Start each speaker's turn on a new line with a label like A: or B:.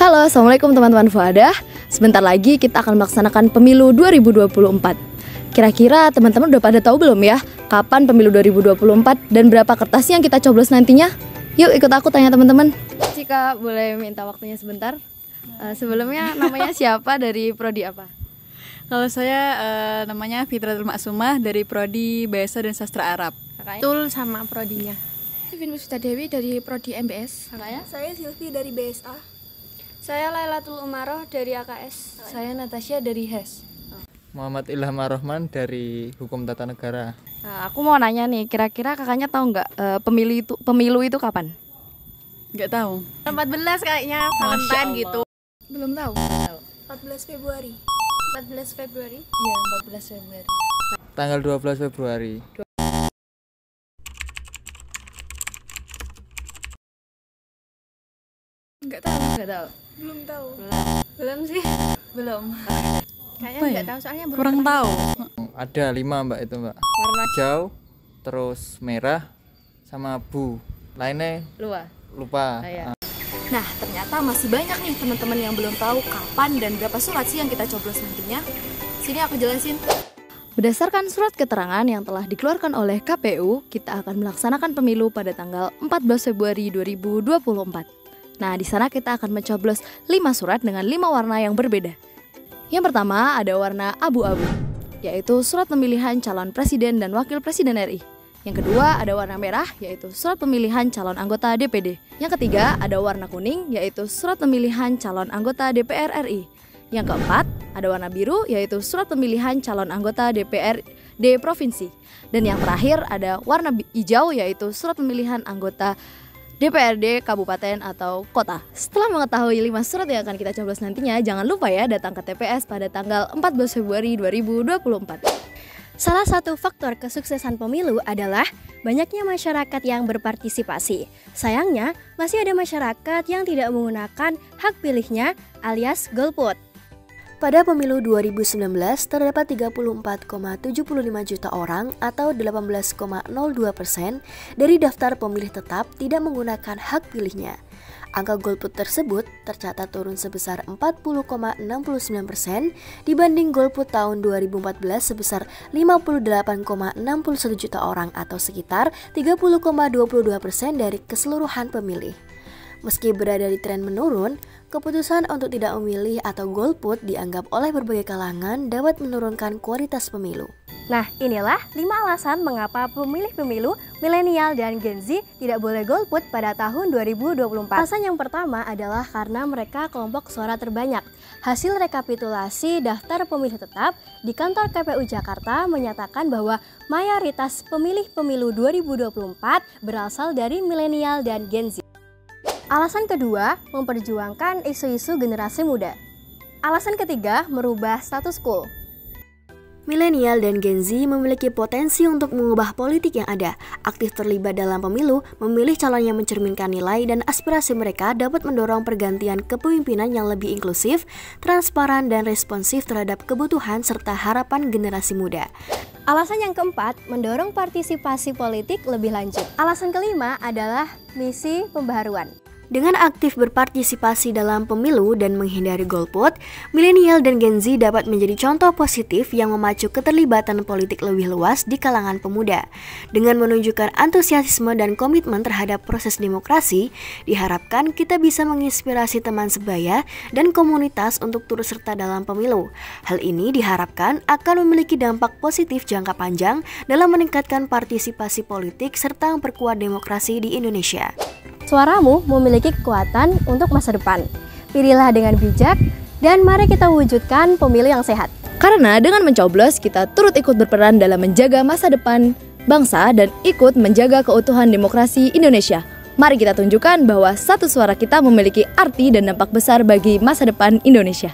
A: Halo, Assalamualaikum teman-teman Fuadah. Sebentar lagi kita akan melaksanakan pemilu 2024. Kira-kira teman-teman udah pada tahu belum ya kapan pemilu 2024 dan berapa kertas yang kita coblos nantinya? Yuk ikut aku tanya teman-teman. Jika boleh minta waktunya sebentar. Sebelumnya namanya siapa, dari prodi apa?
B: Kalau saya namanya Fitratul Maksumah dari prodi Bahasa dan Sastra Arab.
C: Betul sama prodinya.
D: Vin Musita Dewi dari prodi MBS.
A: Kakaknya?
E: Saya Silvi dari BSA.
F: Saya Lailatul Umaroh dari AKS.
C: Saya Natasha dari HES.
G: Muhammad Ilham Ar-Rahman dari Hukum Tata Negara.
A: Nah, aku mau nanya nih, kira-kira kakaknya tahu nggak pemilu itu kapan?
B: Nggak tahu.
C: 14 kayaknya, Valentine gitu.
D: Belum tahu.
E: 14 Februari.
F: 14 Februari.
C: Iya, 14 Februari.
G: Tanggal 12 Februari.
D: Nggak tahu.
A: Nggak tahu.
E: Belum tahu.
F: Belum sih.
C: Belum. Kayaknya
B: Apa ya?
C: nggak tahu soalnya belum
B: Kurang
C: pernah.
B: tahu.
G: Ada 5 mbak itu mbak.
A: Warna
G: Hijau, terus merah, sama abu. Lainnya
A: lupa.
G: lupa.
A: Nah, ternyata masih banyak nih teman-teman yang belum tahu kapan dan berapa surat sih yang kita coblos nantinya. Sini aku jelasin. Berdasarkan surat keterangan yang telah dikeluarkan oleh KPU, kita akan melaksanakan pemilu pada tanggal 14 Februari 2024. Nah, di sana kita akan mencoblos 5 surat dengan 5 warna yang berbeda. Yang pertama ada warna abu-abu, yaitu surat pemilihan calon presiden dan wakil presiden RI. Yang kedua ada warna merah, yaitu surat pemilihan calon anggota DPD. Yang ketiga ada warna kuning, yaitu surat pemilihan calon anggota DPR RI. Yang keempat ada warna biru, yaitu surat pemilihan calon anggota DPRD provinsi. Dan yang terakhir ada warna hijau, yaitu surat pemilihan anggota DPRD kabupaten atau kota. Setelah mengetahui 5 surat yang akan kita coblos nantinya, jangan lupa ya datang ke TPS pada tanggal 14 Februari 2024.
H: Salah satu faktor kesuksesan pemilu adalah banyaknya masyarakat yang berpartisipasi. Sayangnya, masih ada masyarakat yang tidak menggunakan hak pilihnya alias golput. Pada pemilu 2019, terdapat 34,75 juta orang atau 18,02% dari daftar pemilih tetap tidak menggunakan hak pilihnya. Angka golput tersebut tercatat turun sebesar 40,69% dibanding golput tahun 2014 sebesar 58,61 juta orang atau sekitar 30,22% dari keseluruhan pemilih. Meski berada di tren menurun, keputusan untuk tidak memilih atau golput dianggap oleh berbagai kalangan dapat menurunkan kualitas pemilu. Nah, inilah 5 alasan mengapa pemilih pemilu milenial dan Gen Z tidak boleh golput pada tahun 2024. Alasan yang pertama adalah karena mereka kelompok suara terbanyak. Hasil rekapitulasi daftar pemilih tetap di kantor KPU Jakarta menyatakan bahwa mayoritas pemilih pemilu 2024 berasal dari milenial dan Gen Z. Alasan kedua, memperjuangkan isu-isu generasi muda. Alasan ketiga, merubah status quo. Milenial dan Gen Z memiliki potensi untuk mengubah politik yang ada. Aktif terlibat dalam pemilu, memilih calon yang mencerminkan nilai dan aspirasi mereka dapat mendorong pergantian kepemimpinan yang lebih inklusif, transparan, dan responsif terhadap kebutuhan serta harapan generasi muda. Alasan yang keempat, mendorong partisipasi politik lebih lanjut. Alasan kelima adalah misi pembaharuan. Dengan aktif berpartisipasi dalam pemilu dan menghindari golput, milenial dan Gen Z dapat menjadi contoh positif yang memacu keterlibatan politik lebih luas di kalangan pemuda. Dengan menunjukkan antusiasme dan komitmen terhadap proses demokrasi, diharapkan kita bisa menginspirasi teman sebaya dan komunitas untuk turut serta dalam pemilu. Hal ini diharapkan akan memiliki dampak positif jangka panjang dalam meningkatkan partisipasi politik serta memperkuat demokrasi di Indonesia. Suaramu memiliki kekuatan untuk masa depan. Pilihlah dengan bijak dan mari kita wujudkan pemilu yang sehat.
A: Karena dengan mencoblos, kita turut ikut berperan dalam menjaga masa depan bangsa dan ikut menjaga keutuhan demokrasi Indonesia. Mari kita tunjukkan bahwa satu suara kita memiliki arti dan dampak besar bagi masa depan Indonesia.